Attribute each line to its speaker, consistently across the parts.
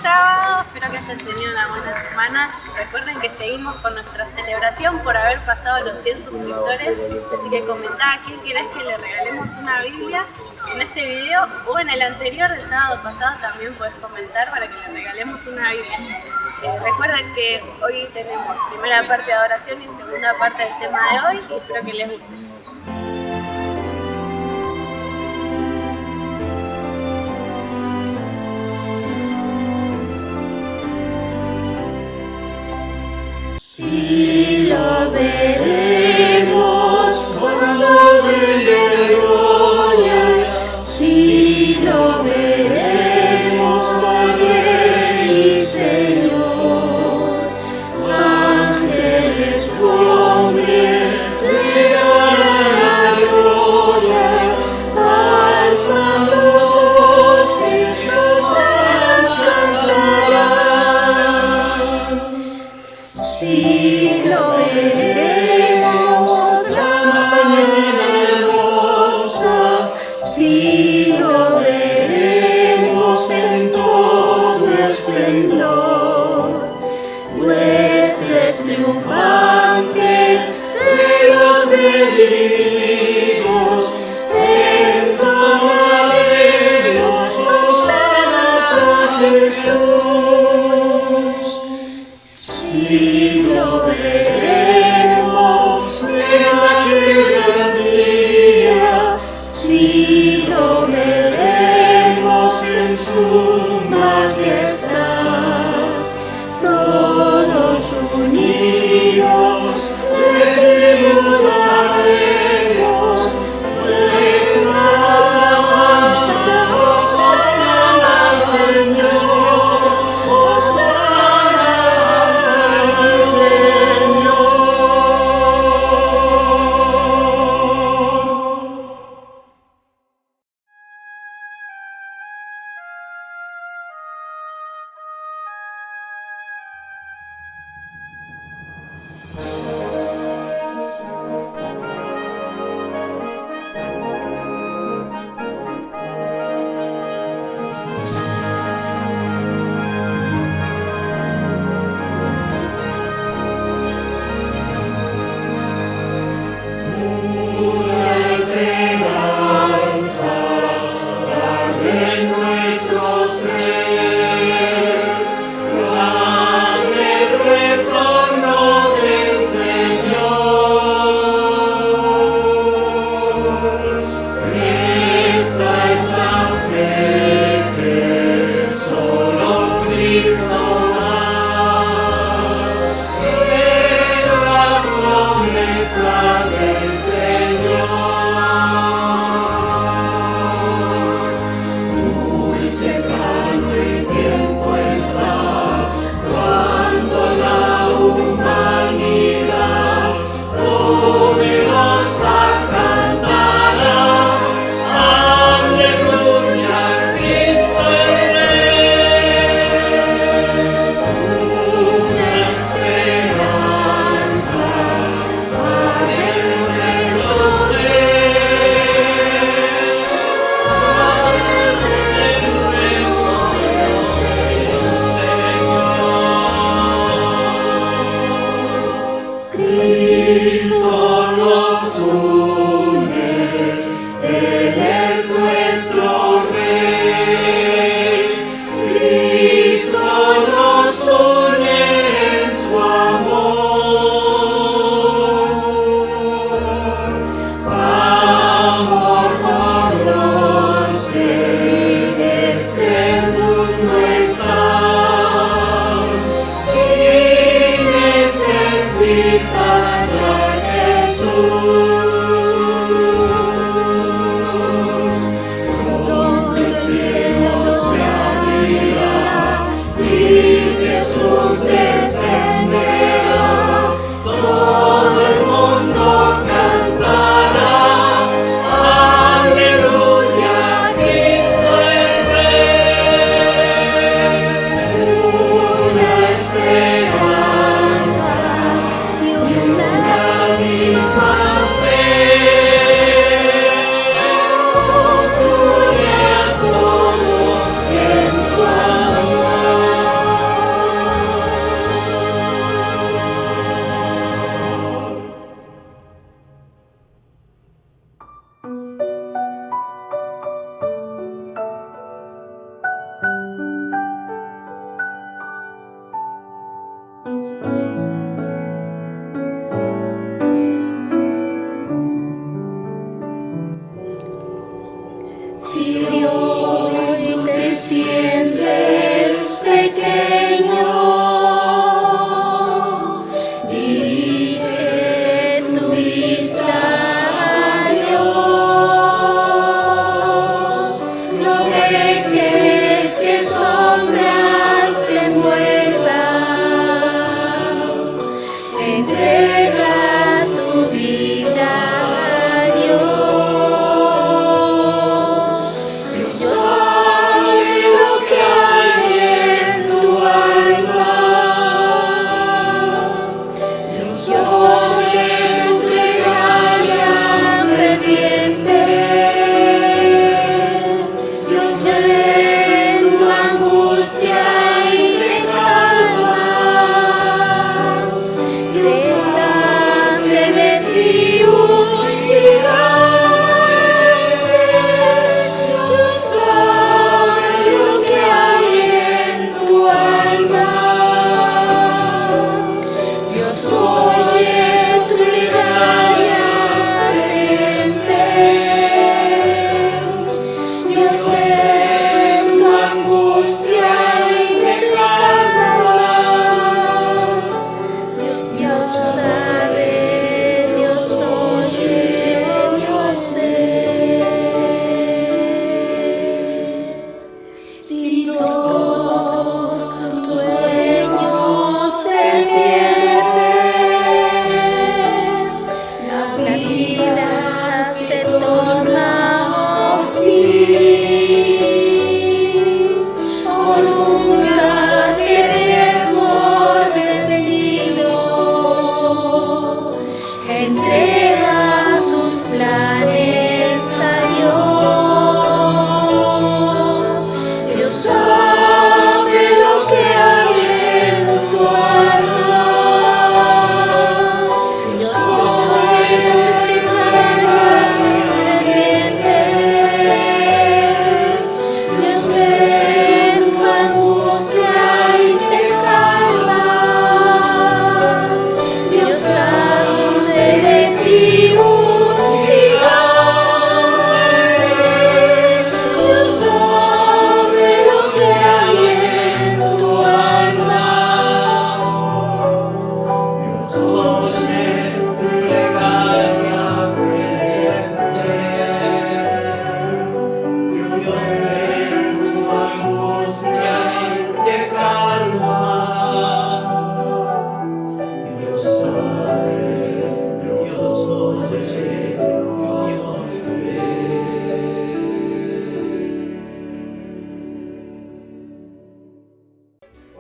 Speaker 1: sábado, espero que hayan tenido una buena semana. Recuerden que seguimos con nuestra celebración por haber pasado los 100 suscriptores, así que comentá a quién querés que le regalemos una Biblia en este video o en el anterior del sábado pasado. También podés comentar para que le regalemos una Biblia. Recuerden que hoy tenemos primera parte de adoración y segunda parte del tema de hoy y espero que les guste.
Speaker 2: Sí lo veremos cuando venga gloria, sí lo veremos al Rey y Señor. Ángeles, hombres, le darán la gloria, alzando voces, los cantarán. Sí lo veremos, la mañana hermosa, sí lo veremos en todo esplendor. Huestes triunfantes de los redimidos, entonaremos hosanas a Jesús. Sí lo veremos en aquel gran día, sí lo veremos en su majestad. Todos unidos le tributaremos, nuestra alabanza, hosana al Señor, hosana al Señor. Esperanza y una misma fe.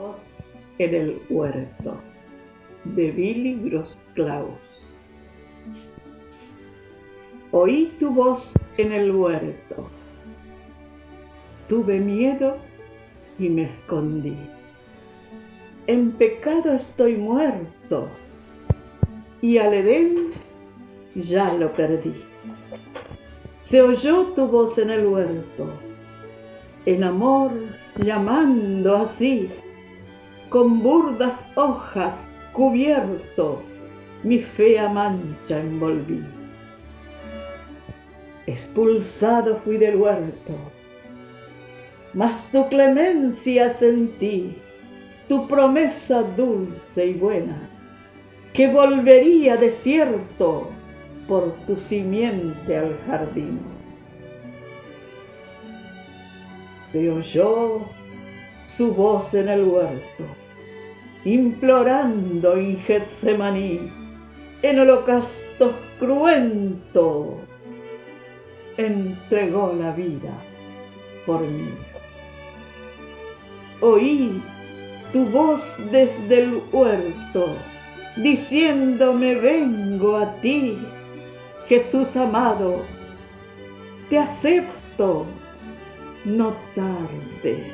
Speaker 3: Voz en el huerto, de Billy Grosclaus. Oí tu voz en el huerto. Tuve miedo y me escondí. En pecado estoy muerto y al Edén ya lo perdí. Se oyó tu voz en el huerto, en amor llamando así, con burdas hojas cubierto, mi fea mancha envolví. Expulsado fui del huerto, mas tu clemencia sentí, tu promesa dulce y buena, que volvería desierto por tu simiente al jardín. Se oyó su voz en el huerto, implorando en Getsemaní, en holocaustos cruento, entregó la vida por mí. Oí tu voz desde el huerto, diciéndome vengo a ti, Jesús amado, te acepto, no tardes,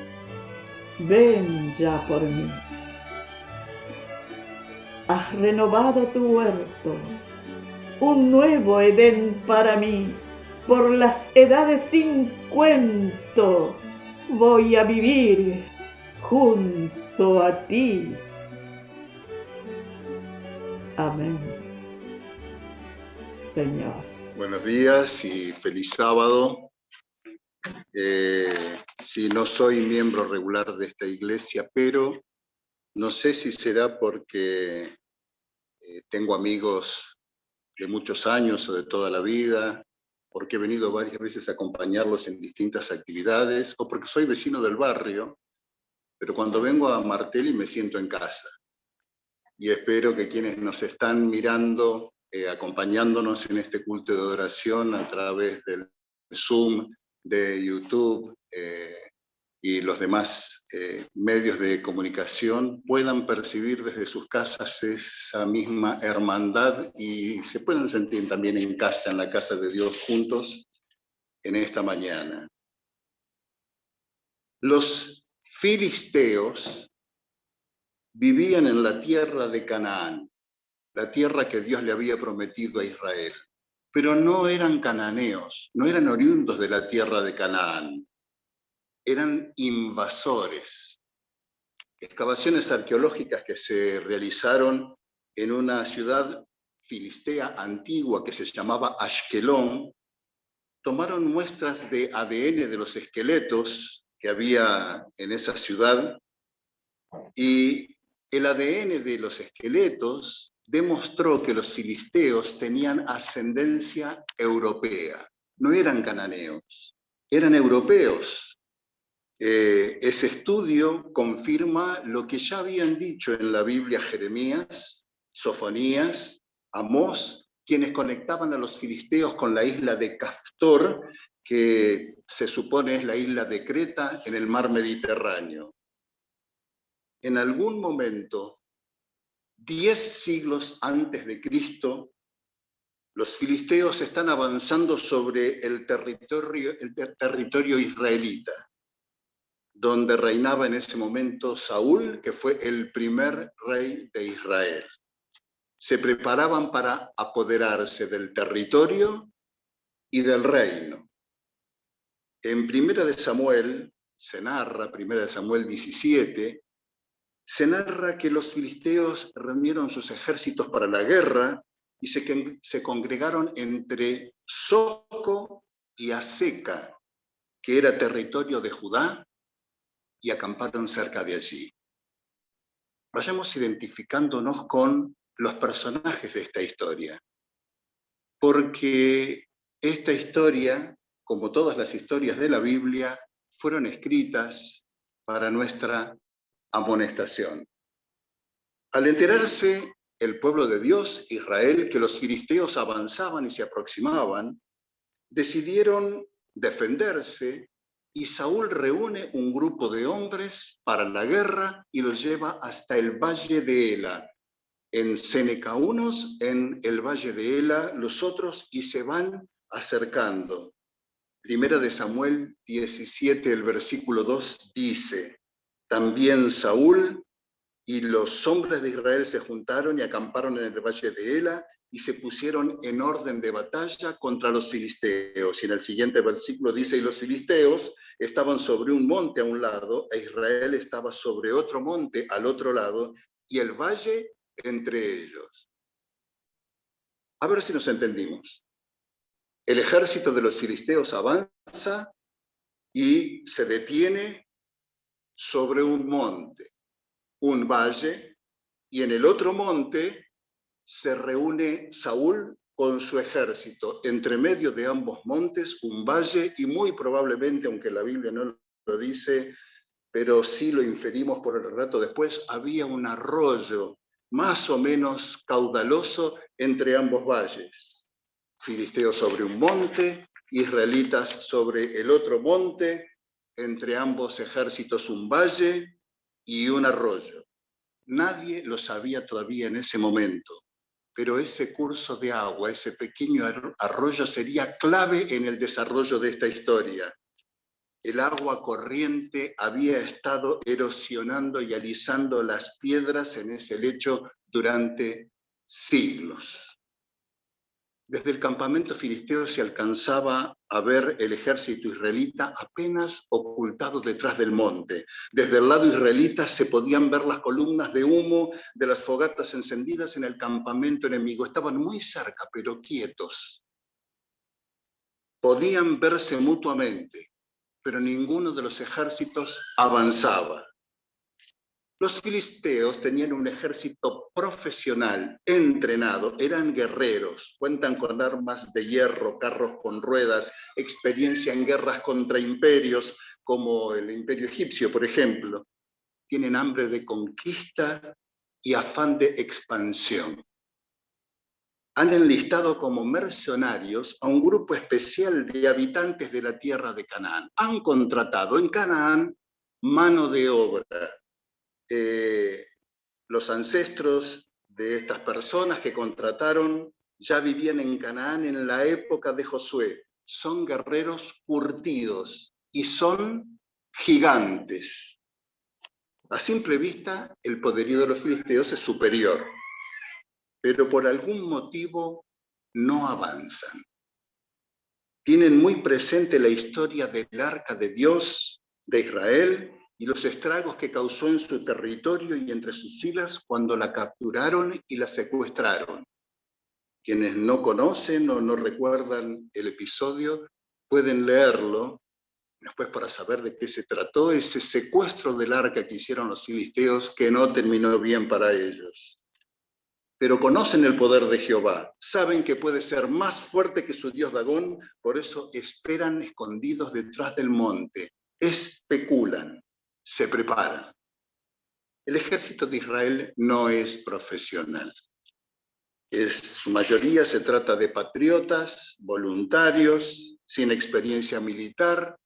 Speaker 3: ven ya por mí. Has renovado tu huerto, un nuevo Edén para mí, por las edades sin cuento, voy a vivir junto a ti. Amén. Señor.
Speaker 4: Buenos días y feliz sábado. Sí, no soy miembro regular de esta iglesia, pero no sé si será porque tengo amigos de muchos años o de toda la vida, porque he venido varias veces a acompañarlos en distintas actividades, o porque soy vecino del barrio, pero cuando vengo a Martelli me siento en casa. Y espero que quienes nos están mirando, acompañándonos en este culto de adoración a través del Zoom, de YouTube y los demás medios de comunicación, puedan percibir desde sus casas esa misma hermandad y se puedan sentir también en casa, en la casa de Dios, juntos en esta mañana. Los filisteos vivían en la tierra de Canaán, la tierra que Dios le había prometido a Israel. Pero no eran cananeos, no eran oriundos de la tierra de Canaán, eran invasores. Excavaciones arqueológicas que se realizaron en una ciudad filistea antigua que se llamaba Ashkelón, tomaron muestras de ADN de los esqueletos que había en esa ciudad, y el ADN de los esqueletos demostró que los filisteos tenían ascendencia europea. No eran cananeos, eran europeos. Ese estudio confirma lo que ya habían dicho en la Biblia Jeremías, Sofonías, Amós, quienes conectaban a los filisteos con la isla de Caftor, que se supone es la isla de Creta en el mar Mediterráneo. En algún momento, 10 siglos antes de Cristo, los filisteos están avanzando sobre el territorio israelita, donde reinaba en ese momento Saúl, que fue el primer rey de Israel. Se preparaban para apoderarse del territorio y del reino. En Primera de Samuel, se narra, Primera de Samuel 17, se narra que los filisteos reunieron sus ejércitos para la guerra y se congregaron entre Soco y Aseca, que era territorio de Judá, y acamparon cerca de allí. Vayamos identificándonos con los personajes de esta historia, porque esta historia, como todas las historias de la Biblia, fueron escritas para nuestra amonestación. Al enterarse el pueblo de Dios, Israel, que los filisteos avanzaban y se aproximaban, decidieron defenderse y Saúl reúne un grupo de hombres para la guerra y los lleva hasta el valle de Ela. En Seneca unos, en el valle de Ela los otros, y se van acercando. Primera de Samuel 17, el versículo 2 dice: también Saúl y los hombres de Israel se juntaron y acamparon en el valle de Ela y se pusieron en orden de batalla contra los filisteos. Y en el siguiente versículo dice: y los filisteos estaban sobre un monte a un lado, e Israel estaba sobre otro monte al otro lado, y el valle entre ellos. A ver si nos entendimos. El ejército de los filisteos avanza y se detiene sobre un monte, un valle, y en el otro monte se reúne Saúl con su ejército. Entre medio de ambos montes, un valle, y muy probablemente, aunque la Biblia no lo dice, pero sí lo inferimos por el relato después, había un arroyo más o menos caudaloso entre ambos valles. Filisteos sobre un monte, israelitas sobre el otro monte, entre ambos ejércitos un valle y un arroyo. Nadie lo sabía todavía en ese momento, pero ese curso de agua, ese pequeño arroyo, sería clave en el desarrollo de esta historia. El agua corriente había estado erosionando y alisando las piedras en ese lecho durante siglos. Desde el campamento filisteo se alcanzaba a ver el ejército israelita apenas ocultado detrás del monte. Desde el lado israelita se podían ver las columnas de humo de las fogatas encendidas en el campamento enemigo. Estaban muy cerca, pero quietos. Podían verse mutuamente, pero ninguno de los ejércitos avanzaba. Los filisteos tenían un ejército profesional, entrenado, eran guerreros, cuentan con armas de hierro, carros con ruedas, experiencia en guerras contra imperios, como el imperio egipcio, por ejemplo. Tienen hambre de conquista y afán de expansión. Han enlistado como mercenarios a un grupo especial de habitantes de la tierra de Canaán. Han contratado en Canaán mano de obra. Los ancestros de estas personas que contrataron ya vivían en Canaán en la época de Josué. Son guerreros curtidos y son gigantes. A simple vista, el poderío de los filisteos es superior, pero por algún motivo no avanzan. Tienen muy presente la historia del arca de Dios, de Israel, y los estragos que causó en su territorio y entre sus filas cuando la capturaron y la secuestraron. Quienes no conocen o no recuerdan el episodio pueden leerlo después para saber de qué se trató, ese secuestro del arca que hicieron los filisteos, que no terminó bien para ellos. Pero conocen el poder de Jehová, saben que puede ser más fuerte que su dios Dagón, por eso esperan escondidos detrás del monte, especulan, se preparan. El ejército de Israel no es profesional. Su mayoría se trata de patriotas, voluntarios, sin experiencia militar,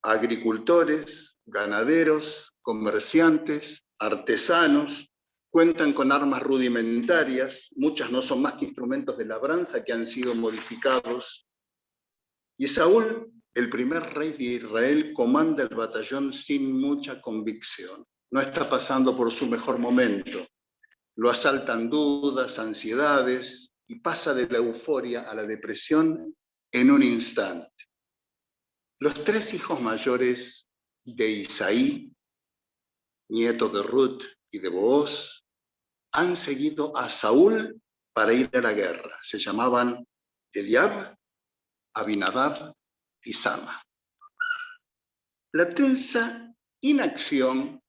Speaker 4: agricultores, ganaderos, comerciantes, artesanos. Cuentan con armas rudimentarias, muchas no son más que instrumentos de labranza que han sido modificados. Y Saúl, el primer rey de Israel, comanda el batallón sin mucha convicción. No está pasando por su mejor momento. Lo asaltan dudas, ansiedades, y pasa de la euforia a la depresión en un instante. Los tres hijos mayores de Isaí, nieto de Ruth y de Booz, han seguido a Saúl para ir a la guerra. Se llamaban Eliab, Abinadab y Sama. La tensa inacción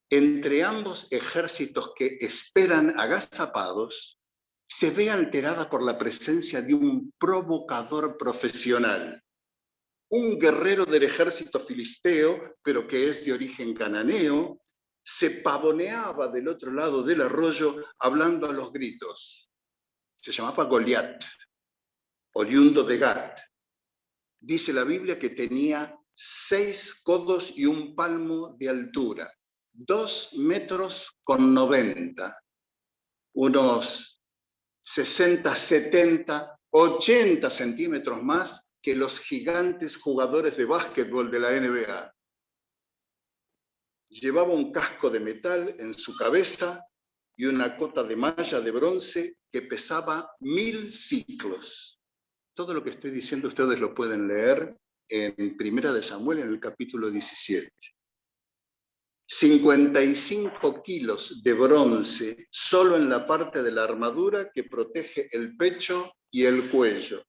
Speaker 4: entre ambos ejércitos que esperan agazapados se ve alterada por la presencia de un provocador profesional, un guerrero del ejército filisteo, pero que es de origen cananeo, se pavoneaba del otro lado del arroyo hablando a los gritos. Se llamaba Goliat, oriundo de Gat. Dice la Biblia que tenía 6 codos y un palmo de altura, 2,90 metros, unos 60, 70, 80 centímetros más que los gigantes jugadores de básquetbol de la NBA. Llevaba un casco de metal en su cabeza y una cota de malla de bronce que pesaba 1000 ciclos. Todo lo que estoy diciendo ustedes lo pueden leer en Primera de Samuel, en el capítulo 17. 55 kilos de bronce solo en la parte de la armadura que protege el pecho y el cuello.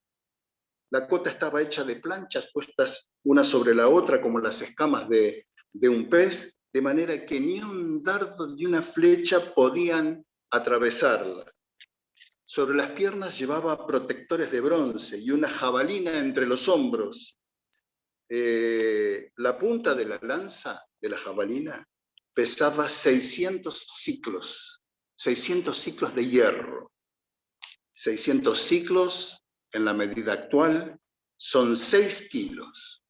Speaker 4: La cota estaba hecha de planchas puestas una sobre la otra como las escamas de un pez, de manera que ni un dardo ni una flecha podían atravesarla. Sobre las piernas llevaba protectores de bronce y una jabalina entre los hombros. La punta de la lanza de la jabalina pesaba 600 ciclos de hierro. 600 ciclos en la medida actual son 6 kilos.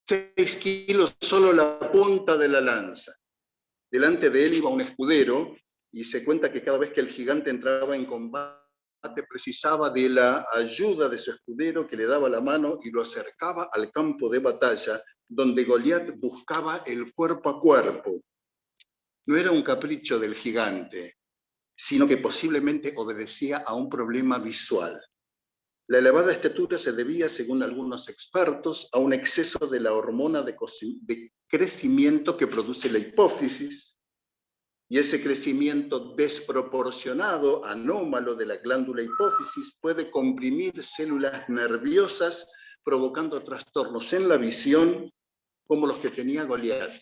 Speaker 4: 6 kilos solo la punta de la lanza. Delante de él iba un escudero y se cuenta que cada vez que el gigante entraba en combate precisaba de la ayuda de su escudero que le daba la mano y lo acercaba al campo de batalla donde Goliat buscaba el cuerpo a cuerpo. No era un capricho del gigante, sino que posiblemente obedecía a un problema visual. La elevada estatura se debía, según algunos expertos, a un exceso de la hormona de crecimiento que produce la hipófisis, y ese crecimiento desproporcionado, anómalo de la glándula hipófisis puede comprimir células nerviosas, provocando trastornos en la visión como los que tenía Goliat,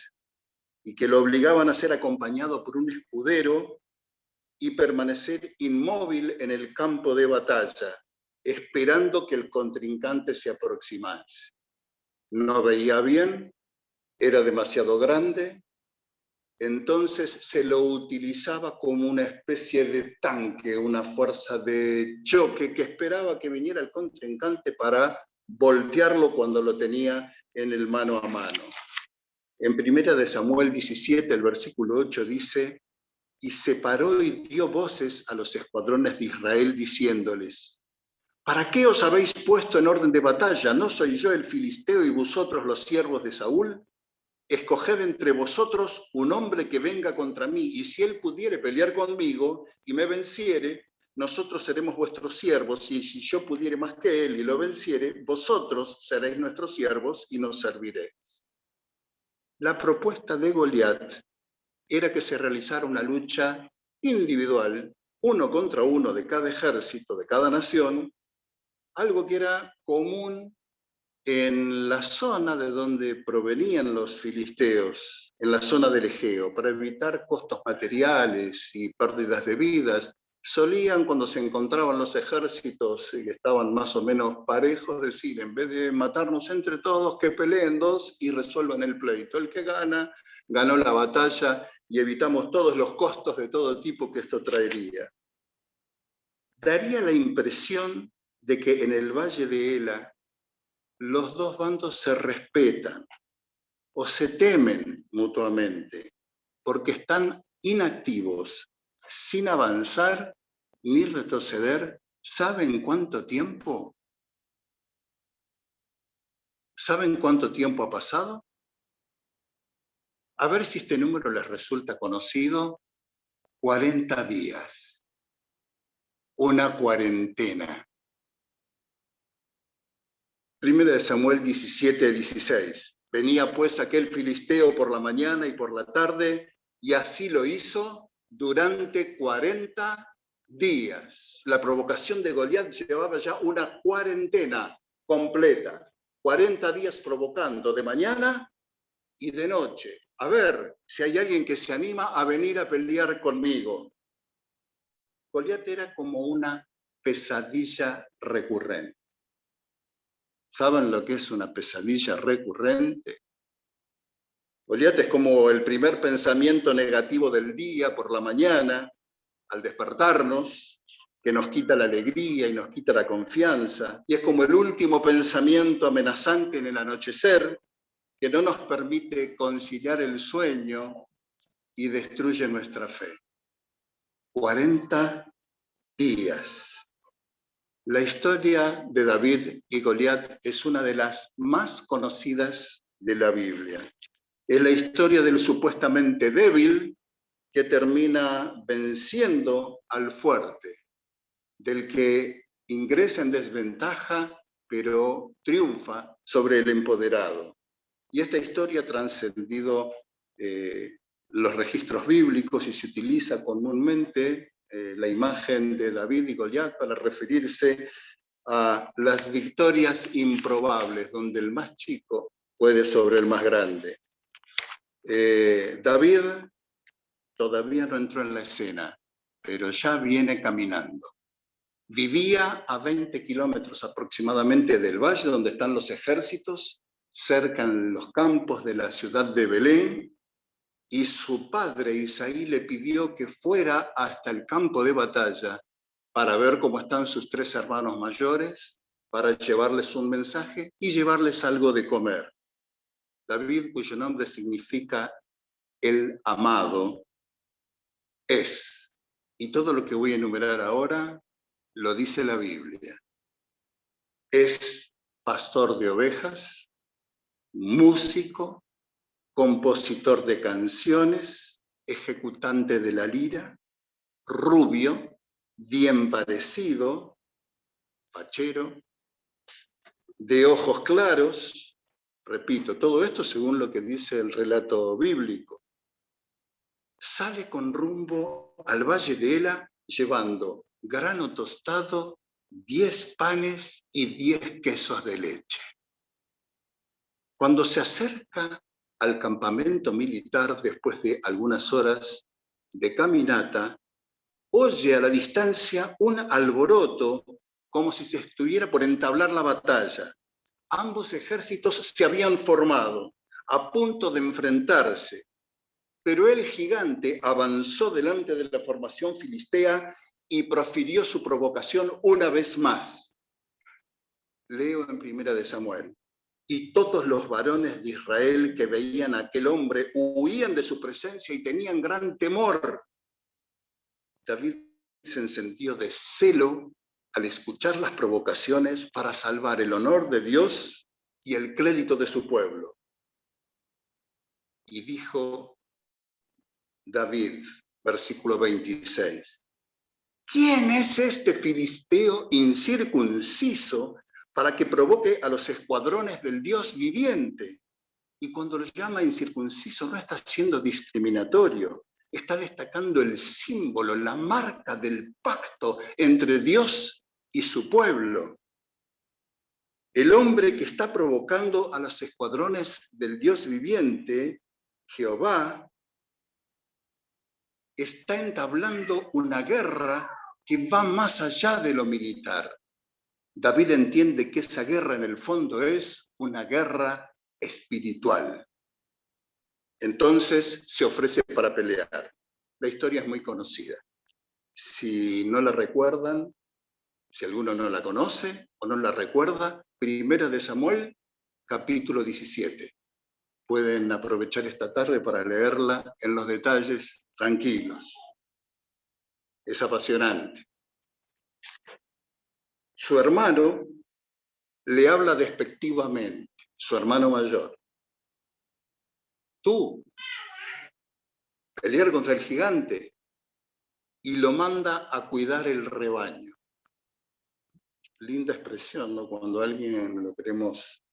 Speaker 4: y que lo obligaban a ser acompañado por un escudero y permanecer inmóvil en el campo de batalla, esperando que el contrincante se aproximase. No veía bien, era demasiado grande, entonces se lo utilizaba como una especie de tanque, una fuerza de choque que esperaba que viniera el contrincante para voltearlo cuando lo tenía en el mano a mano. En Primera de Samuel 17, el versículo 8 dice: y separó y dio voces a los escuadrones de Israel diciéndoles: ¿para qué os habéis puesto en orden de batalla? ¿No soy yo el filisteo y vosotros los siervos de Saúl? Escoged entre vosotros un hombre que venga contra mí, y si él pudiere pelear conmigo y me venciere, nosotros seremos vuestros siervos, y si yo pudiere más que él y lo venciere, vosotros seréis nuestros siervos y nos serviréis. La propuesta de Goliat era que se realizara una lucha individual, 1 contra 1 de cada ejército, de cada nación, algo que era común en la zona de donde provenían los filisteos, en la zona del Egeo, para evitar costos materiales y pérdidas de vidas. Solían, cuando se encontraban los ejércitos y estaban más o menos parejos, decir, en vez de matarnos entre todos, que peleen dos y resuelvan el pleito. El que gana, ganó la batalla y evitamos todos los costos de todo tipo que esto traería. Daría la impresión de que en el Valle de Ela los dos bandos se respetan o se temen mutuamente porque están inactivos, sin avanzar ni retroceder. ¿Saben cuánto tiempo? ¿Saben cuánto tiempo ha pasado? A ver si este número les resulta conocido. 40 días. Una cuarentena. Primera de Samuel 17, 16. Venía pues aquel filisteo por la mañana y por la tarde, y así lo hizo durante 40 días. La provocación de Goliat llevaba ya una cuarentena completa. 40 días provocando de mañana y de noche. A ver si hay alguien que se anima a venir a pelear conmigo. Goliat era como una pesadilla recurrente. ¿Saben lo que es una pesadilla recurrente? Goliat es como el primer pensamiento negativo del día por la mañana, al despertarnos, que nos quita la alegría y nos quita la confianza. Y es como el último pensamiento amenazante en el anochecer, que no nos permite conciliar el sueño y destruye nuestra fe. 40 días. La historia de David y Goliat es una de las más conocidas de la Biblia. Es la historia del supuestamente débil que termina venciendo al fuerte, del que ingresa en desventaja, pero triunfa sobre el empoderado. Y esta historia ha trascendido los registros bíblicos y se utiliza comúnmente la imagen de David y Goliat para referirse a las victorias improbables, donde el más chico puede sobre el más grande. David todavía no entró en la escena, pero ya viene caminando. Vivía a 20 kilómetros aproximadamente del valle donde están los ejércitos, cerca en los campos de la ciudad de Belén, y su padre Isaí le pidió que fuera hasta el campo de batalla para ver cómo están sus 3 hermanos mayores, para llevarles un mensaje y llevarles algo de comer. David, cuyo nombre significa el amado, es, y todo lo que voy a enumerar ahora lo dice la Biblia. Es pastor de ovejas, músico, compositor de canciones, ejecutante de la lira, rubio, bien parecido, fachero, de ojos claros. Repito, todo esto según lo que dice el relato bíblico. Sale con rumbo al valle de Ela llevando grano tostado, 10 panes y 10 quesos de leche. Cuando se acerca al campamento militar después de algunas horas de caminata, oye a la distancia un alboroto como si se estuviera por entablar la batalla. Ambos ejércitos se habían formado, a punto de enfrentarse, pero el gigante avanzó delante de la formación filistea y profirió su provocación una vez más. Leo en 1 Samuel. Y todos los varones de Israel que veían a aquel hombre huían de su presencia y tenían gran temor. David se encendió de celo al escuchar las provocaciones para salvar el honor de Dios y el crédito de su pueblo. Y dijo David, versículo 26, ¿quién es este filisteo incircunciso para que provoque a los escuadrones del Dios viviente? Y cuando lo llama incircunciso no está siendo discriminatorio, está destacando el símbolo, la marca del pacto entre Dios y su pueblo. El hombre que está provocando a los escuadrones del Dios viviente, Jehová, está entablando una guerra que va más allá de lo militar. David entiende que esa guerra en el fondo es una guerra espiritual. Entonces se ofrece para pelear. La historia es muy conocida. Si no la recuerdan, si alguno no la conoce o no la recuerda, 1 Samuel, capítulo 17. Pueden aprovechar esta tarde para leerla en los detalles tranquilos. Es apasionante. Su hermano le habla despectivamente, su hermano mayor. Tú, pelear contra el gigante, y lo manda a cuidar el rebaño. Linda expresión, ¿no? Cuando a alguien lo queremos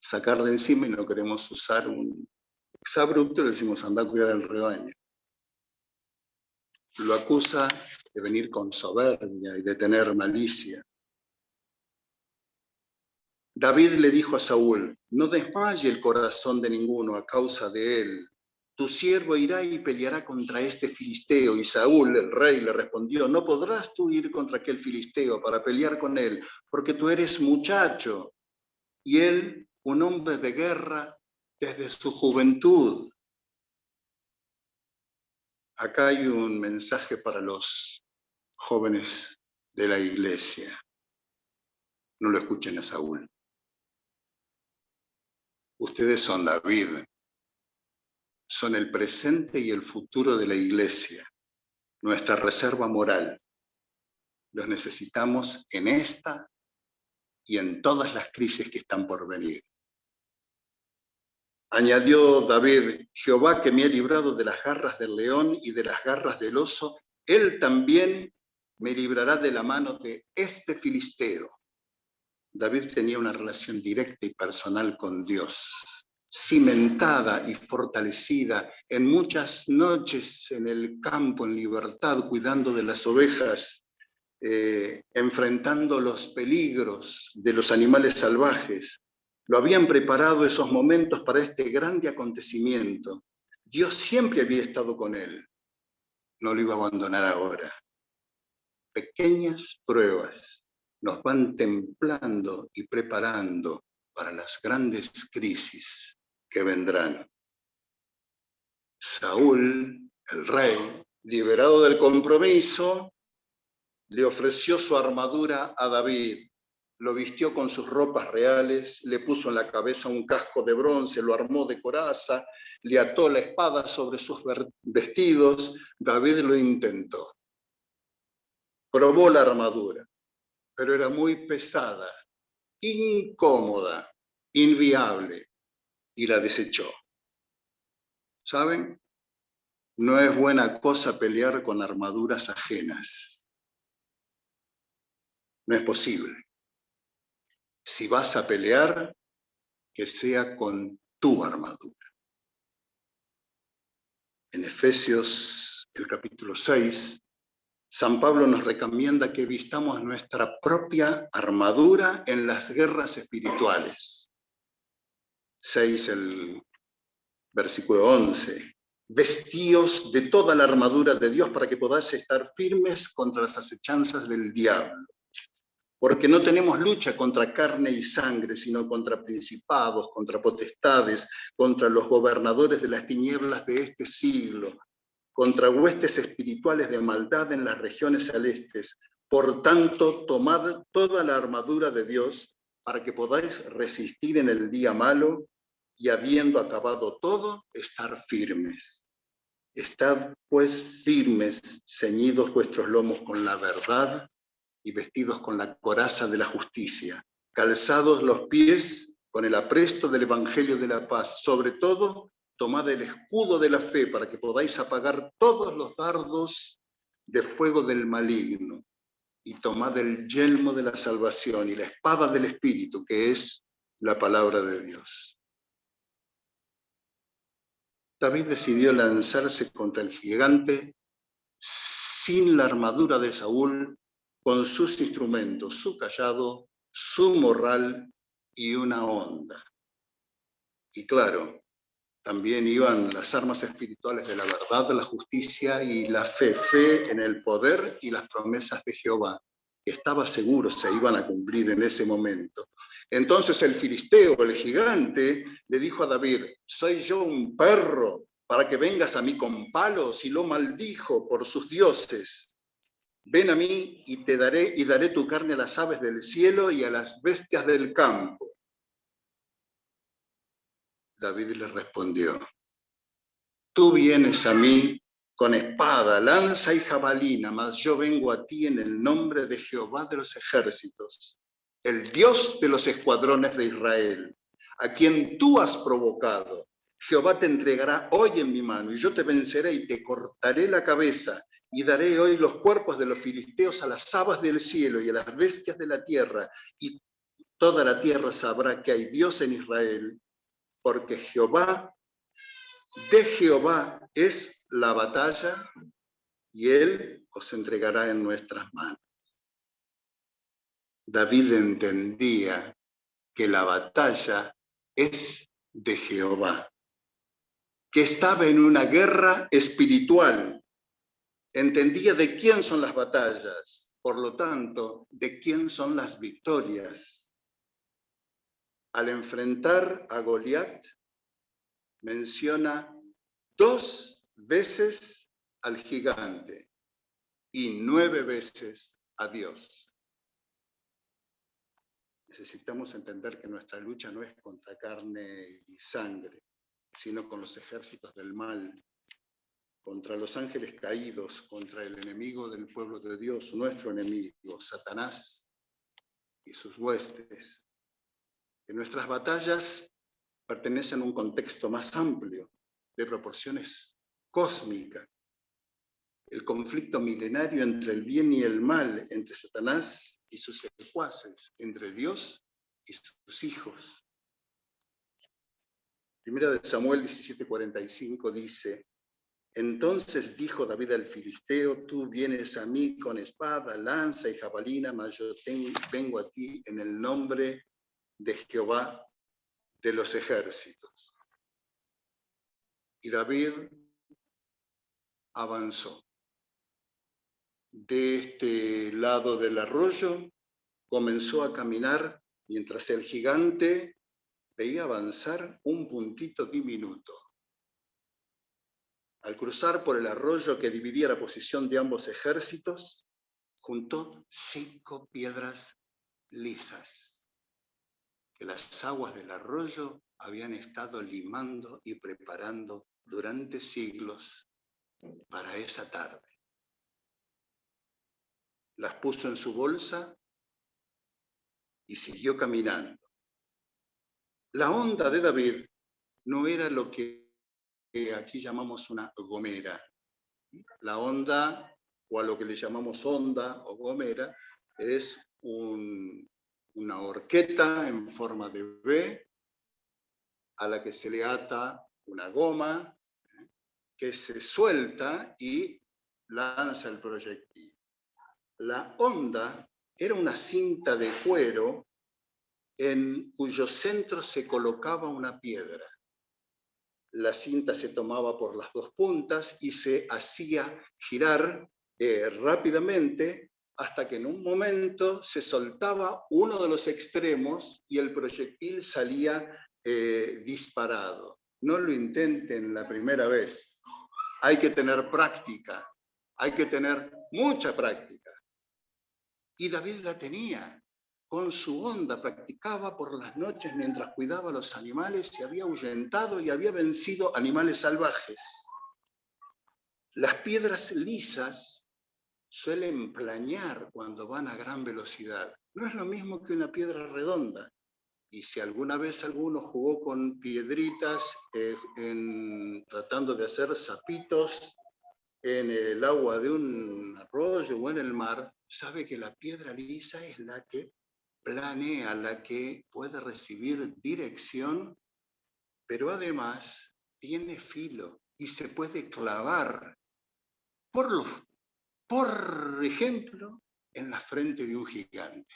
Speaker 4: sacar de encima y no queremos usar un exabrupto, le decimos anda a cuidar el rebaño. Lo acusa de venir con soberbia y de tener malicia. David le dijo a Saúl, no desmaye el corazón de ninguno a causa de él. Tu siervo irá y peleará contra este filisteo. Y Saúl, el rey, le respondió, no podrás tú ir contra aquel filisteo para pelear con él, porque tú eres muchacho, y él un hombre de guerra desde su juventud. Acá hay un mensaje para los jóvenes de la iglesia. No lo escuchen a Saúl. Ustedes son David, son el presente y el futuro de la iglesia, nuestra reserva moral. Los necesitamos en esta y en todas las crisis que están por venir. Añadió David: Jehová, que me ha librado de las garras del león y de las garras del oso, él también me librará de la mano de este filisteo. David tenía una relación directa y personal con Dios, cimentada y fortalecida en muchas noches en el campo, en libertad, cuidando de las ovejas, enfrentando los peligros de los animales salvajes. Lo habían preparado esos momentos para este grande acontecimiento. Dios siempre había estado con él. No lo iba a abandonar ahora. Pequeñas pruebas nos van templando y preparando para las grandes crisis que vendrán. Saúl, el rey, liberado del compromiso, le ofreció su armadura a David. Lo vistió con sus ropas reales, le puso en la cabeza un casco de bronce, lo armó de coraza, le ató la espada sobre sus vestidos. David lo intentó. Probó la armadura, pero era muy pesada, incómoda, inviable, y la desechó. ¿Saben? No es buena cosa pelear con armaduras ajenas. No es posible. Si vas a pelear, que sea con tu armadura. En Efesios, el capítulo 6, San Pablo nos recomienda que vistamos nuestra propia armadura en las guerras espirituales. 6, el versículo 11. Vestíos de toda la armadura de Dios para que podáis estar firmes contra las acechanzas del diablo. Porque no tenemos lucha contra carne y sangre, sino contra principados, contra potestades, contra los gobernadores de las tinieblas de este siglo, contra huestes espirituales de maldad en las regiones celestes. Por tanto, tomad toda la armadura de Dios para que podáis resistir en el día malo y, habiendo acabado todo, estar firmes. Estad pues firmes, ceñidos vuestros lomos con la verdad y vestidos con la coraza de la justicia, calzados los pies con el apresto del evangelio de la paz. Sobre todo, tomad el escudo de la fe para que podáis apagar todos los dardos de fuego del maligno, y tomad el yelmo de la salvación y la espada del Espíritu, que es la palabra de Dios. David decidió lanzarse contra el gigante sin la armadura de Saúl, con sus instrumentos, su cayado, su morral y una honda. Y claro, también iban las armas espirituales de la verdad, la justicia y la fe, fe en el poder y las promesas de Jehová, que estaba seguro se iban a cumplir en ese momento. Entonces el filisteo, el gigante, le dijo a David: ¿soy yo un perro para que vengas a mí con palos? Y lo maldijo por sus dioses. Ven a mí y daré tu carne a las aves del cielo y a las bestias del campo. David le respondió: tú vienes a mí con espada, lanza y jabalina, mas yo vengo a ti en el nombre de Jehová de los ejércitos, el Dios de los escuadrones de Israel, a quien tú has provocado. Jehová te entregará hoy en mi mano, y yo te venceré y te cortaré la cabeza, y daré hoy los cuerpos de los filisteos a las aves del cielo y a las bestias de la tierra, y toda la tierra sabrá que hay Dios en Israel, porque de Jehová es la batalla, y él os entregará en nuestras manos. David entendía que la batalla es de Jehová, que estaba en una guerra espiritual. Entendía de quién son las batallas, por lo tanto, de quién son las victorias. Al enfrentar a Goliat, menciona 2 veces al gigante y 9 veces a Dios. necesitamos entender que nuestra lucha no es contra carne y sangre, sino con los ejércitos del mal, contra los ángeles caídos, contra el enemigo del pueblo de Dios, nuestro enemigo, Satanás y sus huestes. Que nuestras batallas pertenecen a un contexto más amplio, de proporciones cósmicas. El conflicto milenario entre el bien y el mal, entre Satanás y sus secuaces, entre Dios y sus hijos. Primera de Samuel 17:45 dice: entonces dijo David al filisteo: tú vienes a mí con espada, lanza y jabalina, mas yo vengo a ti en el nombre de Jehová de los ejércitos. Y David avanzó. De este lado del arroyo comenzó a caminar mientras el gigante veía avanzar un puntito diminuto. Al cruzar por el arroyo que dividía la posición de ambos ejércitos, juntó 5 piedras lisas que las aguas del arroyo habían estado limando y preparando durante siglos para esa tarde. Las puso en su bolsa y siguió caminando. La onda de David no era lo que aquí llamamos una gomera. La onda, o a lo que le llamamos onda o gomera, es una horqueta en forma de V a la que se le ata una goma que se suelta y lanza el proyectil. La onda era una cinta de cuero en cuyo centro se colocaba una piedra. La cinta se tomaba por las 2 puntas y se hacía girar rápidamente hasta que en un momento se soltaba uno de los extremos y el proyectil salía disparado. No lo intenten la primera vez. Hay que tener práctica, hay que tener mucha práctica. Y David la tenía. Con su onda practicaba por las noches mientras cuidaba a los animales y había ahuyentado y había vencido animales salvajes. Las piedras lisas suelen planear cuando van a gran velocidad. No es lo mismo que una piedra redonda. Y si alguna vez alguno jugó con piedritas tratando de hacer zapitos en el agua de un arroyo o en el mar, sabe que la piedra lisa es la que planea, la que puede recibir dirección, pero además tiene filo y se puede clavar, por ejemplo, en la frente de un gigante.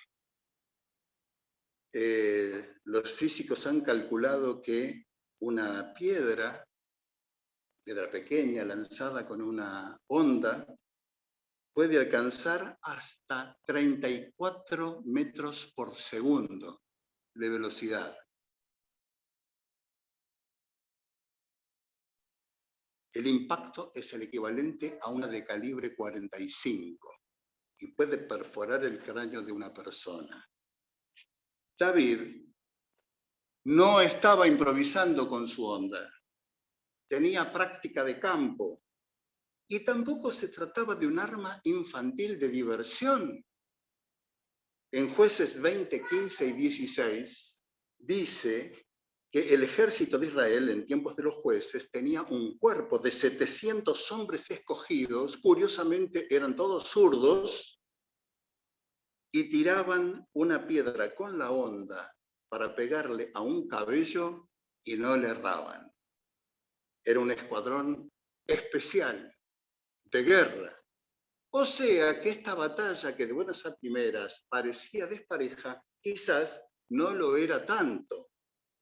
Speaker 4: Los físicos han calculado que una piedra pequeña lanzada con una onda puede alcanzar hasta 34 metros por segundo de velocidad. El impacto es el equivalente a una de calibre 45 y puede perforar el cráneo de una persona. David no estaba improvisando con su onda, tenía práctica de campo. Y tampoco se trataba de un arma infantil de diversión. En Jueces 20, 15 y 16 dice que el ejército de Israel en tiempos de los jueces tenía un cuerpo de 700 hombres escogidos, curiosamente eran todos zurdos, y tiraban una piedra con la onda para pegarle a un cabello y no le erraban. Era un escuadrón especial de guerra. O sea que esta batalla que de buenas a primeras parecía despareja, quizás no lo era tanto.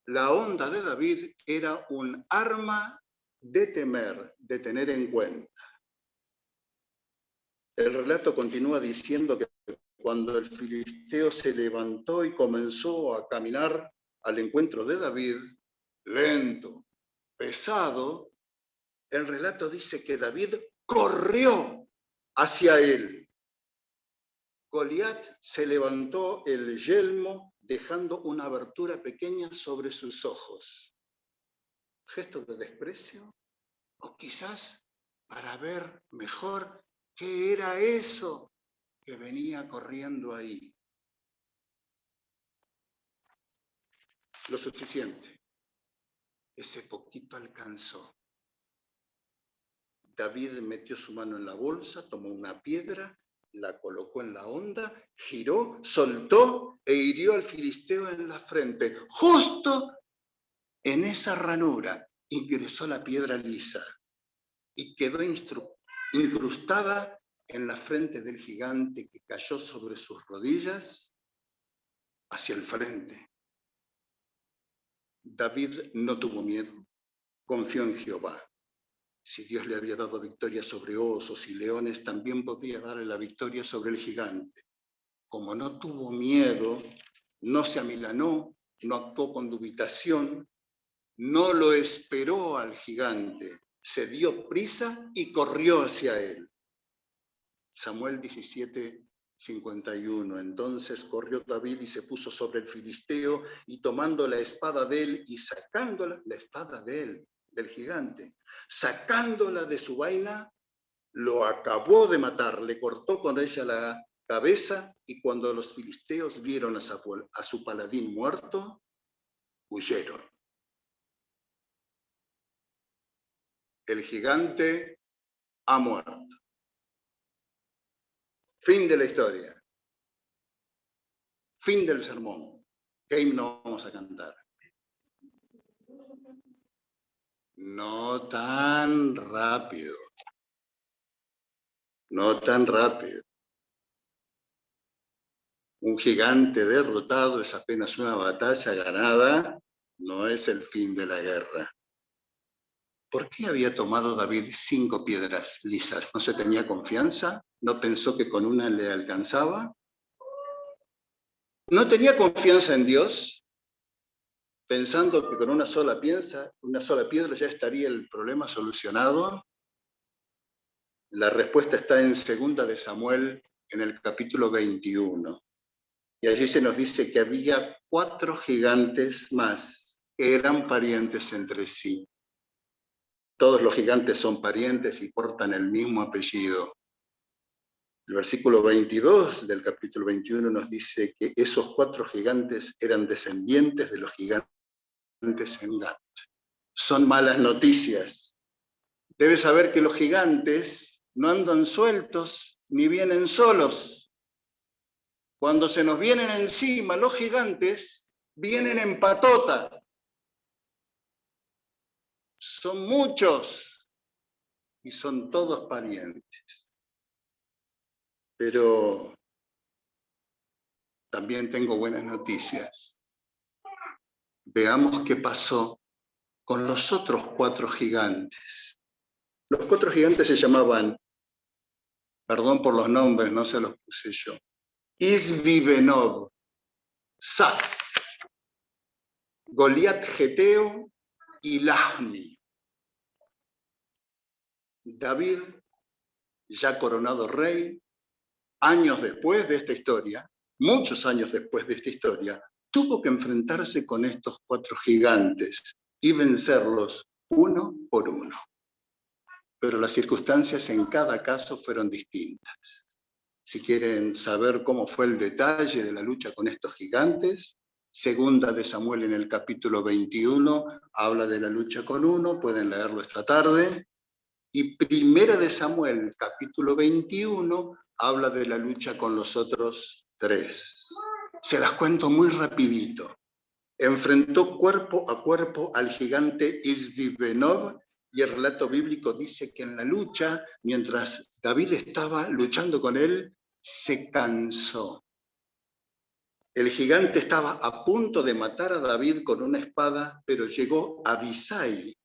Speaker 4: La onda de David era un arma de temer, de tener en cuenta. El relato continúa diciendo que cuando el filisteo se levantó y comenzó a caminar al encuentro de David, lento, pesado, el relato dice que David corrió hacia él. Goliat se levantó el yelmo dejando una abertura pequeña sobre sus ojos. ¿Gesto de desprecio? O quizás para ver mejor qué era eso que venía corriendo ahí. Lo suficiente. Ese poquito alcanzó. David metió su mano en la bolsa, tomó una piedra, la colocó en la honda, giró, soltó e hirió al filisteo en la frente. Justo en esa ranura ingresó la piedra lisa y quedó incrustada en la frente del gigante, que cayó sobre sus rodillas hacia el frente. David no tuvo miedo, confió en Jehová. Si Dios le había dado victoria sobre osos y leones, también podría darle la victoria sobre el gigante. Como no tuvo miedo, no se amilanó, no actuó con dubitación, no lo esperó al gigante, se dio prisa y corrió hacia él. Samuel 17:51. Entonces corrió David y se puso sobre el filisteo, y tomando la espada de él y sacándola, la espada de él, del gigante, sacándola de su vaina, lo acabó de matar, le cortó con ella la cabeza, y cuando los filisteos vieron a su paladín muerto, huyeron. El gigante ha muerto. Fin de la historia. Fin del sermón. ¿Qué himno vamos a cantar? No tan rápido. No tan rápido. Un gigante derrotado es apenas una batalla ganada, no es el fin de la guerra. ¿Por qué había tomado David 5 piedras lisas? ¿No se tenía confianza? ¿No pensó que con una le alcanzaba? ¿No tenía confianza en Dios? Pensando que con una sola piedra ya estaría el problema solucionado. La respuesta está en 2 de Samuel, en el capítulo 21. Y allí se nos dice que había 4 gigantes más que eran parientes entre sí. Todos los gigantes son parientes y portan el mismo apellido. El versículo 22 del capítulo 21 nos dice que esos 4 gigantes eran descendientes de los gigantes en Gat. Son malas noticias. Debes saber que los gigantes no andan sueltos ni vienen solos. Cuando se nos vienen encima los gigantes, vienen en patota. Son muchos y son todos parientes. Pero también tengo buenas noticias. Veamos qué pasó con los otros 4 gigantes. Los 4 gigantes se llamaban, perdón por los nombres, no se los puse yo, Isbi-Benob, Saf, Goliat Geteo y Lahmi. David, ya coronado rey, años después de esta historia, muchos años después de esta historia, tuvo que enfrentarse con estos 4 gigantes y vencerlos uno por uno. Pero las circunstancias en cada caso fueron distintas. Si quieren saber cómo fue el detalle de la lucha con estos gigantes, 2 de Samuel en el capítulo 21 habla de la lucha con uno, pueden leerlo esta tarde. Y 1 de Samuel, capítulo 21, habla de la lucha con los otros 3. Se las cuento muy rapidito. Enfrentó cuerpo a cuerpo al gigante Isbi-Benob, y el relato bíblico dice que en la lucha, mientras David estaba luchando con él, se cansó. El gigante estaba a punto de matar a David con una espada, pero llegó Abisai,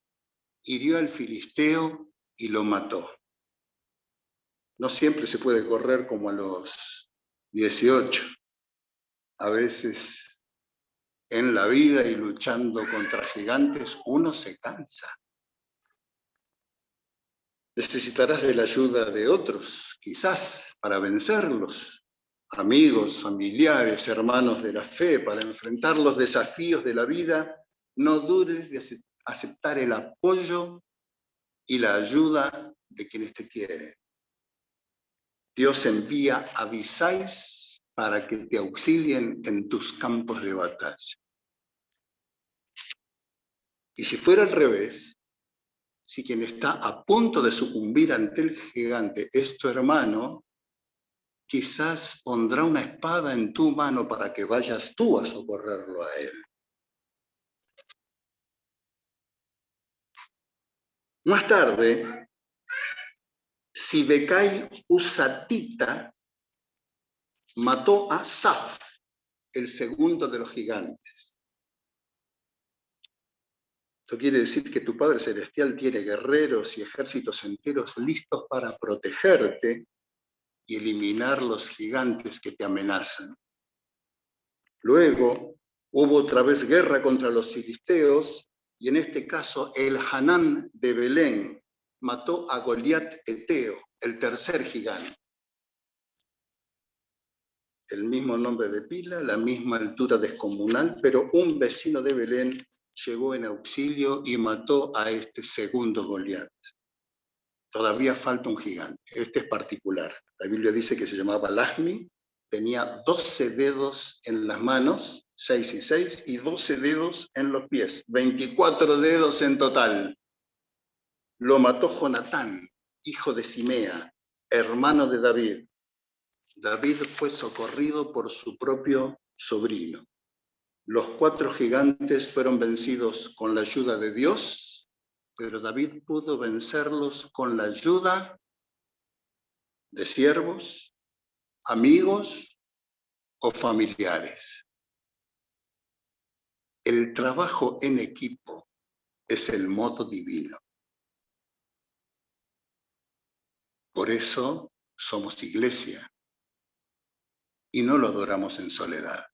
Speaker 4: hirió al filisteo y lo mató. No siempre se puede correr como a los 18. A veces en la vida y luchando contra gigantes uno se cansa. Necesitarás de la ayuda de otros, quizás, para vencerlos. amigos, familiares, hermanos de la fe, para enfrentar los desafíos de la vida, no dudes de aceptar el apoyo y la ayuda de quienes te quieren. Dios envía a Abisais para que te auxilien en tus campos de batalla. Y si fuera al revés, si quien está a punto de sucumbir ante el gigante es tu hermano, quizás pondrá una espada en tu mano para que vayas tú a socorrerlo a él. Más tarde, Sibekai Usatita mató a Saf, el segundo de los gigantes. Esto quiere decir que tu Padre Celestial tiene guerreros y ejércitos enteros listos para protegerte y eliminar los gigantes que te amenazan. Luego hubo otra vez guerra contra los filisteos y en este caso el Hanán de Belén mató a Goliat Eteo, el tercer gigante. El mismo nombre de pila, la misma altura descomunal, pero un vecino de Belén llegó en auxilio y mató a este segundo Goliat. Todavía falta un gigante, este es particular. La Biblia dice que se llamaba Lahmi, tenía 12 dedos en las manos, 6 y 6, y 12 dedos en los pies, 24 dedos en total. Lo mató Jonatán, hijo de Simea, hermano de David. David fue socorrido por su propio sobrino. Los 4 gigantes fueron vencidos con la ayuda de Dios, pero David pudo vencerlos con la ayuda de siervos, amigos o familiares. El trabajo en equipo es el modo divino. Por eso somos iglesia y no lo adoramos en soledad.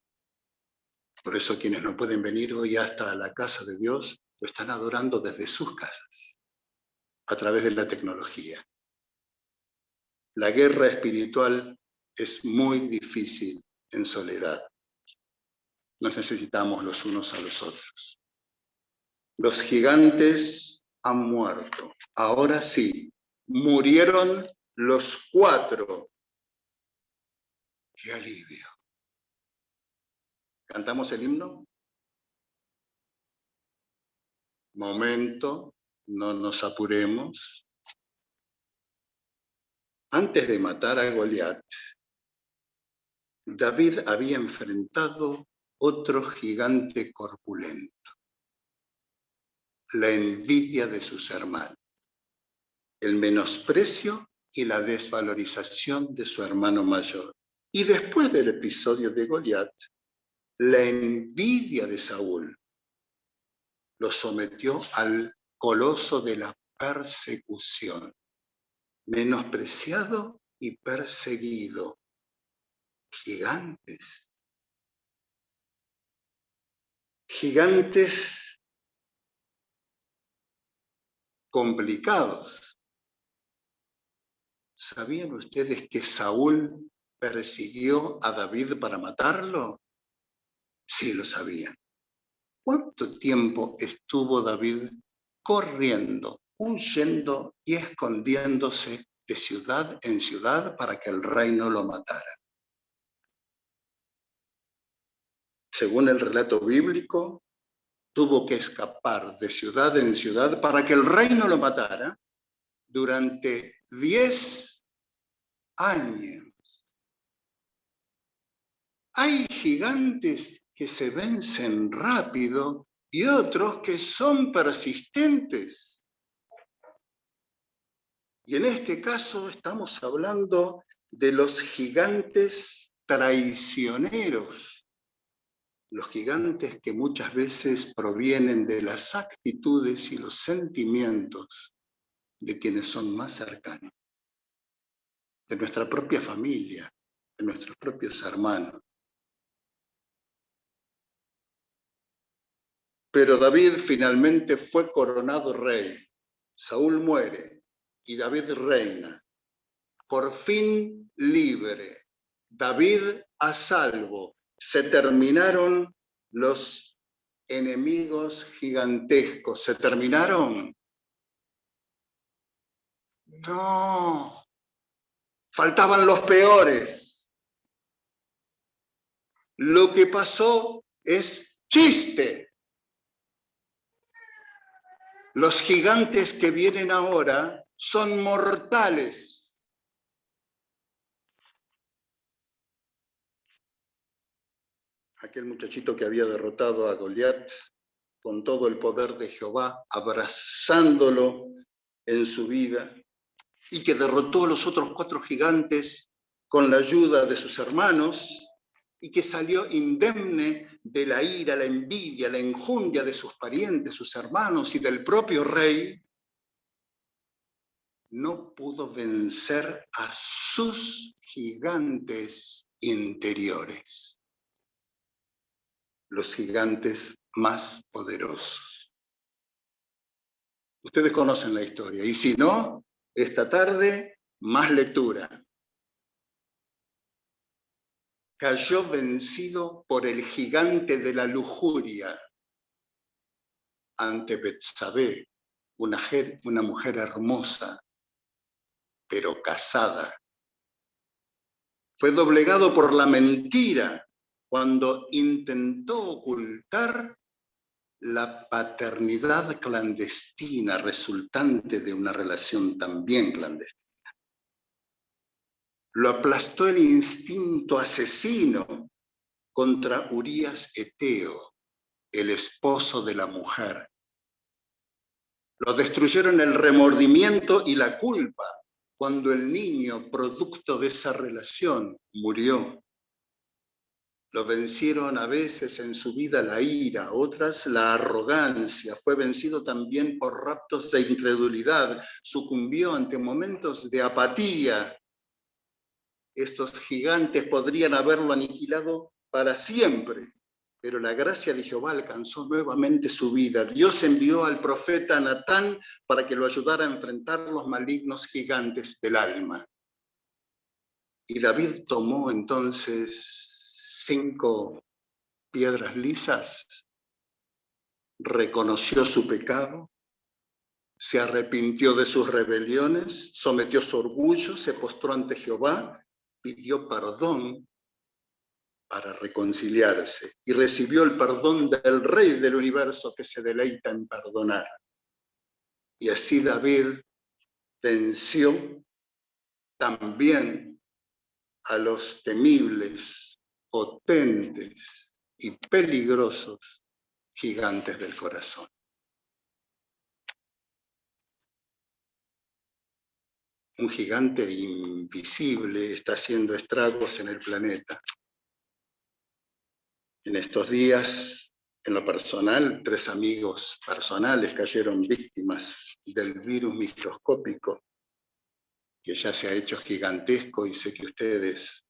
Speaker 4: Por eso quienes no pueden venir hoy hasta la casa de Dios, lo están adorando desde sus casas, a través de la tecnología. La guerra espiritual es muy difícil en soledad. Nos necesitamos los unos a los otros. Los gigantes han muerto. Ahora sí, murieron los 4. ¡Qué alivio! ¿Cantamos el himno? Momento, no nos apuremos. Antes de matar a Goliat, David había enfrentado otro gigante corpulento, la envidia de sus hermanos, el menosprecio y la desvalorización de su hermano mayor. Y después del episodio de Goliat, la envidia de Saúl lo sometió al coloso de la persecución, menospreciado y perseguido. Gigantes. Gigantes complicados. ¿Sabían ustedes que Saúl persiguió a David para matarlo? Sí, lo sabían. ¿Cuánto tiempo estuvo David corriendo, huyendo y escondiéndose de ciudad en ciudad para que el rey no lo matara? Según el relato bíblico, tuvo que escapar de ciudad en ciudad para que el rey no lo matara durante 10 años. Hay gigantes que se vencen rápido y otros que son persistentes. Y en este caso estamos hablando de los gigantes traicioneros, los gigantes que muchas veces provienen de las actitudes y los sentimientos de quienes son más cercanos, de nuestra propia familia, de nuestros propios hermanos. Pero David finalmente fue coronado rey. Saúl muere y David reina, por fin libre, David a salvo. Se terminaron los enemigos gigantescos. ¿Se terminaron? No. Faltaban los peores. Lo que pasó es chiste. Los gigantes que vienen ahora son mortales. Aquel muchachito que había derrotado a Goliat con todo el poder de Jehová, abrazándolo en su vida, y que derrotó a los otros 4 gigantes con la ayuda de sus hermanos, y que salió indemne de la ira, la envidia, la enjundia de sus parientes, sus hermanos y del propio rey, no pudo vencer a sus gigantes interiores, los gigantes más poderosos. Ustedes conocen la historia, y si no, esta tarde, más lectura. Cayó vencido por el gigante de la lujuria ante Betsabé, una mujer hermosa, pero casada. Fue doblegado por la mentira cuando intentó ocultar la paternidad clandestina resultante de una relación también clandestina. Lo aplastó el instinto asesino contra Urías Eteo, el esposo de la mujer. Lo destruyeron el remordimiento y la culpa cuando el niño, producto de esa relación, murió. Lo vencieron a veces en su vida la ira, otras la arrogancia. Fue vencido también por raptos de incredulidad. Sucumbió ante momentos de apatía. Estos gigantes podrían haberlo aniquilado para siempre, pero la gracia de Jehová alcanzó nuevamente su vida. Dios envió al profeta Natán para que lo ayudara a enfrentar los malignos gigantes del alma. Y David tomó entonces 5 piedras lisas, reconoció su pecado, se arrepintió de sus rebeliones, sometió su orgullo, se postró ante Jehová, pidió perdón para reconciliarse y recibió el perdón del Rey del universo que se deleita en perdonar. Y así David venció también a los temibles, potentes y peligrosos gigantes del corazón. Un gigante invisible está haciendo estragos en el planeta. En estos días, en lo personal, 3 amigos personales cayeron víctimas del virus microscópico, que ya se ha hecho gigantesco, y sé que ustedes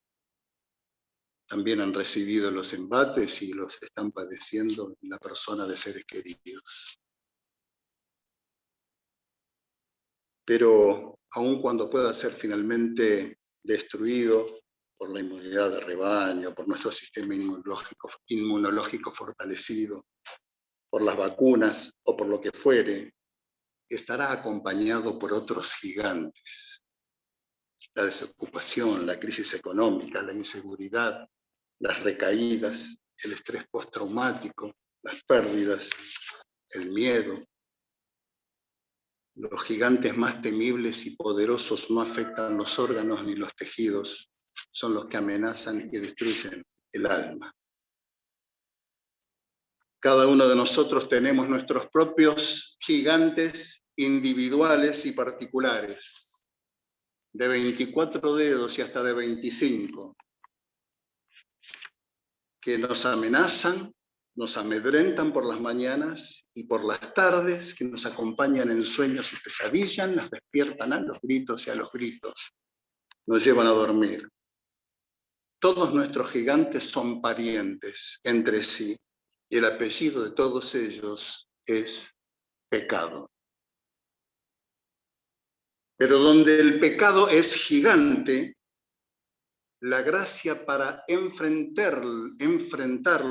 Speaker 4: también han recibido los embates y los están padeciendo en la persona de seres queridos. Pero aun cuando pueda ser finalmente destruido por la inmunidad de rebaño, por nuestro sistema inmunológico fortalecido, por las vacunas o por lo que fuere, estará acompañado por otros gigantes. La desocupación, la crisis económica, la inseguridad, las recaídas, el estrés postraumático, las pérdidas, el miedo. Los gigantes más temibles y poderosos no afectan los órganos ni los tejidos, son los que amenazan y destruyen el alma. Cada uno de nosotros tenemos nuestros propios gigantes individuales y particulares, de 24 dedos y hasta de 25, que nos amenazan, nos amedrentan por las mañanas y por las tardes, que nos acompañan en sueños y pesadillas, nos despiertan a los gritos y a los gritos, nos llevan a dormir. Todos nuestros gigantes son parientes entre sí, y el apellido de todos ellos es pecado. Pero donde el pecado es gigante, La gracia para enfrentarlo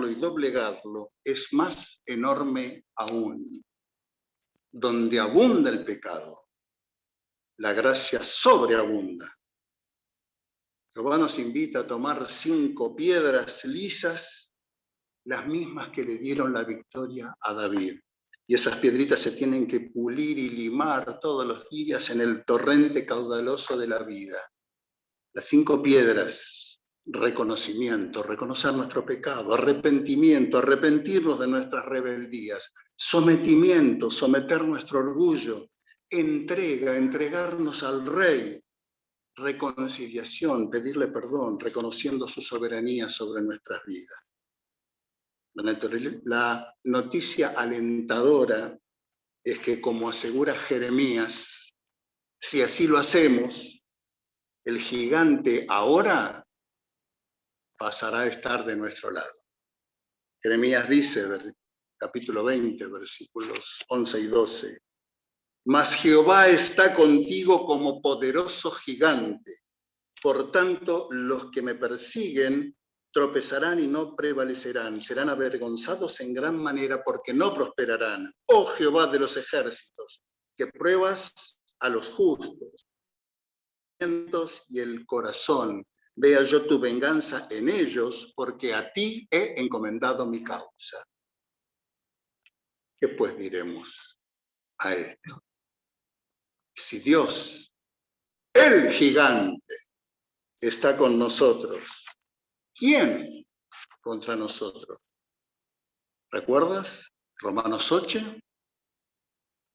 Speaker 4: y doblegarlo es más enorme aún. Donde abunda el pecado, la gracia sobreabunda. Jehová nos invita a tomar 5 piedras lisas, las mismas que le dieron la victoria a David. Y esas piedritas se tienen que pulir y limar todos los días en el torrente caudaloso de la vida. Las 5 piedras: reconocimiento, reconocer nuestro pecado; arrepentimiento, arrepentirnos de nuestras rebeldías; sometimiento, someter nuestro orgullo; entrega, entregarnos al Rey; reconciliación, pedirle perdón, reconociendo su soberanía sobre nuestras vidas. La noticia alentadora es que, como asegura Jeremías, si así lo hacemos, el gigante ahora pasará a estar de nuestro lado. Jeremías dice, capítulo 20, versículos 11 y 12, «Mas Jehová está contigo como poderoso gigante. Por tanto, los que me persiguen tropezarán y no prevalecerán. Serán avergonzados en gran manera porque no prosperarán. Oh Jehová de los ejércitos, que pruebas a los justos y el corazón. Vea yo tu venganza en ellos, porque a ti he encomendado mi causa». ¿Qué pues diremos a esto? Si Dios, el gigante, está con nosotros, ¿quién contra nosotros? ¿Recuerdas Romanos 8?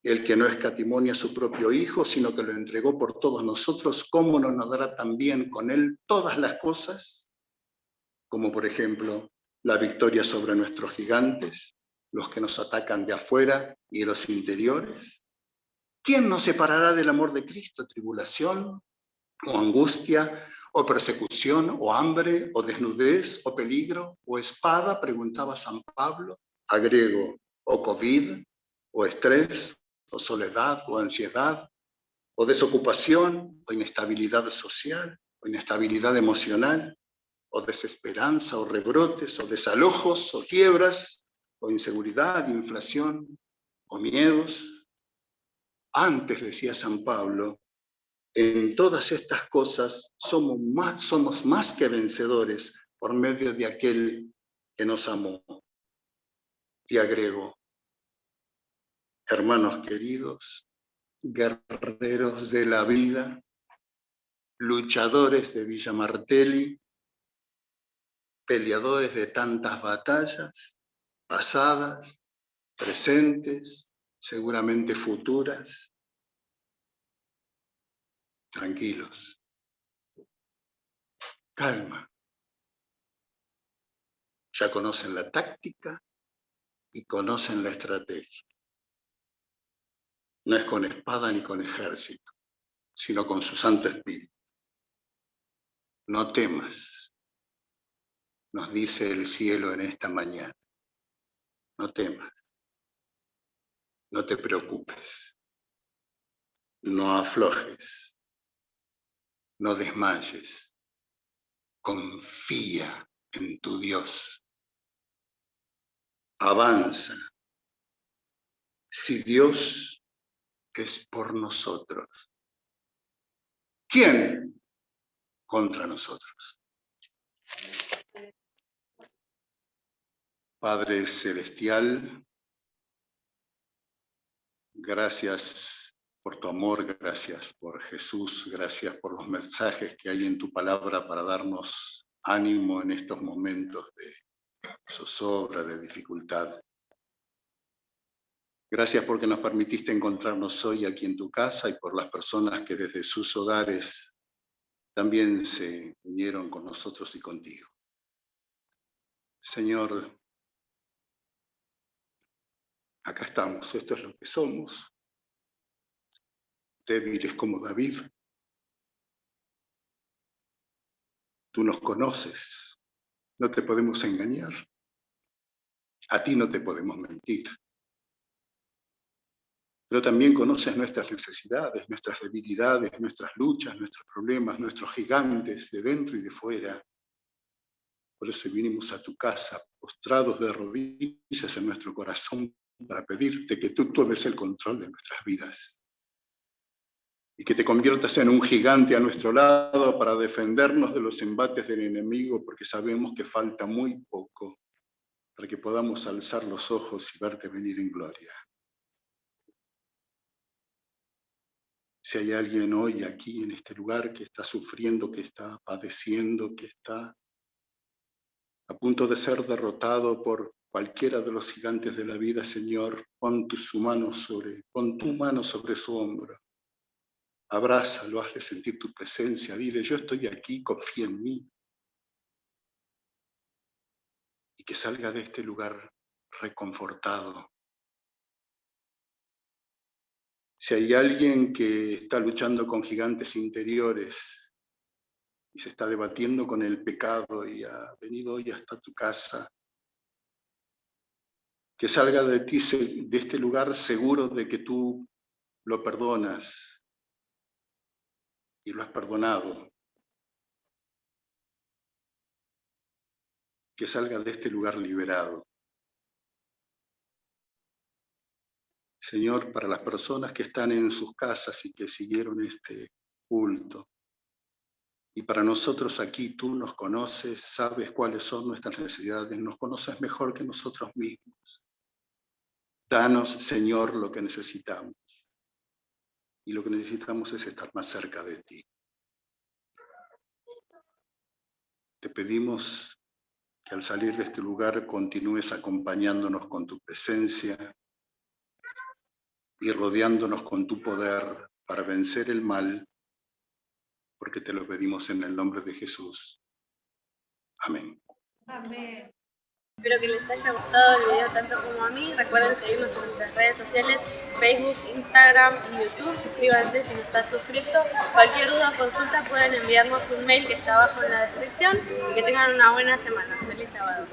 Speaker 4: El que no escatimó a su propio Hijo, sino que lo entregó por todos nosotros, ¿cómo no nos dará también con él todas las cosas? Como por ejemplo, la victoria sobre nuestros gigantes, los que nos atacan de afuera y de los interiores. ¿Quién nos separará del amor de Cristo? ¿Tribulación, o angustia, o persecución, o hambre, o desnudez, o peligro, o espada? Preguntaba San Pablo. Agrego, o COVID, o estrés, o soledad, o ansiedad, o desocupación, o inestabilidad social, o inestabilidad emocional, o desesperanza, o rebrotes, o desalojos, o quiebras, o inseguridad, inflación, o miedos. Antes, decía San Pablo, en todas estas cosas somos más que vencedores por medio de aquel que nos amó. Y agrego, hermanos queridos, guerreros de la vida, luchadores de Villa Martelli, peleadores de tantas batallas, pasadas, presentes, seguramente futuras. Tranquilos, calma. Ya conocen la táctica y conocen la estrategia. No es con espada ni con ejército, sino con su Santo Espíritu. No temas, nos dice el cielo en esta mañana. No temas, no te preocupes, no aflojes, no desmayes, confía en tu Dios. Avanza. Si Dios es por nosotros, ¿quién contra nosotros? Padre Celestial, gracias por tu amor, gracias por Jesús, gracias por los mensajes que hay en tu palabra para darnos ánimo en estos momentos de zozobra, de dificultad. Gracias porque nos permitiste encontrarnos hoy aquí en tu casa y por las personas que desde sus hogares también se unieron con nosotros y contigo. Señor, acá estamos, esto es lo que somos, débiles como David. Tú nos conoces, no te podemos engañar, a ti no te podemos mentir. pero también conoces nuestras necesidades, nuestras debilidades, nuestras luchas, nuestros problemas, nuestros gigantes de dentro y de fuera. Por eso vinimos a tu casa, postrados de rodillas en nuestro corazón, para pedirte que tú tomes el control de nuestras vidas y que te conviertas en un gigante a nuestro lado para defendernos de los embates del enemigo, porque sabemos que falta muy poco para que podamos alzar los ojos y verte venir en gloria. Si hay alguien hoy aquí en este lugar que está sufriendo, que está padeciendo, que está a punto de ser derrotado por cualquiera de los gigantes de la vida, Señor, pon tu mano sobre su hombro. Abrázalo, hazle sentir tu presencia, dile, yo estoy aquí, confía en mí. Y que salga de este lugar reconfortado. Si hay alguien que está luchando con gigantes interiores y se está debatiendo con el pecado y ha venido hoy hasta tu casa, que salga de ti, de este lugar, seguro de que tú lo perdonas y lo has perdonado. Que salga de este lugar liberado. Señor, para las personas que están en sus casas y que siguieron este culto, y para nosotros aquí, tú nos conoces, sabes cuáles son nuestras necesidades, nos conoces mejor que nosotros mismos. Danos, Señor, lo que necesitamos. Y lo que necesitamos es estar más cerca de ti. Te pedimos que al salir de este lugar continúes acompañándonos con tu presencia y rodeándonos con tu poder para vencer el mal, porque te lo pedimos en el nombre de Jesús. Amén.
Speaker 1: Amén. Espero que les haya gustado el video tanto como a mí. Recuerden seguirnos en nuestras redes sociales, Facebook, Instagram y YouTube. Suscríbanse si no están suscritos. Cualquier duda o consulta pueden enviarnos un mail que está abajo en la descripción. Y que tengan una buena semana. Feliz sábado.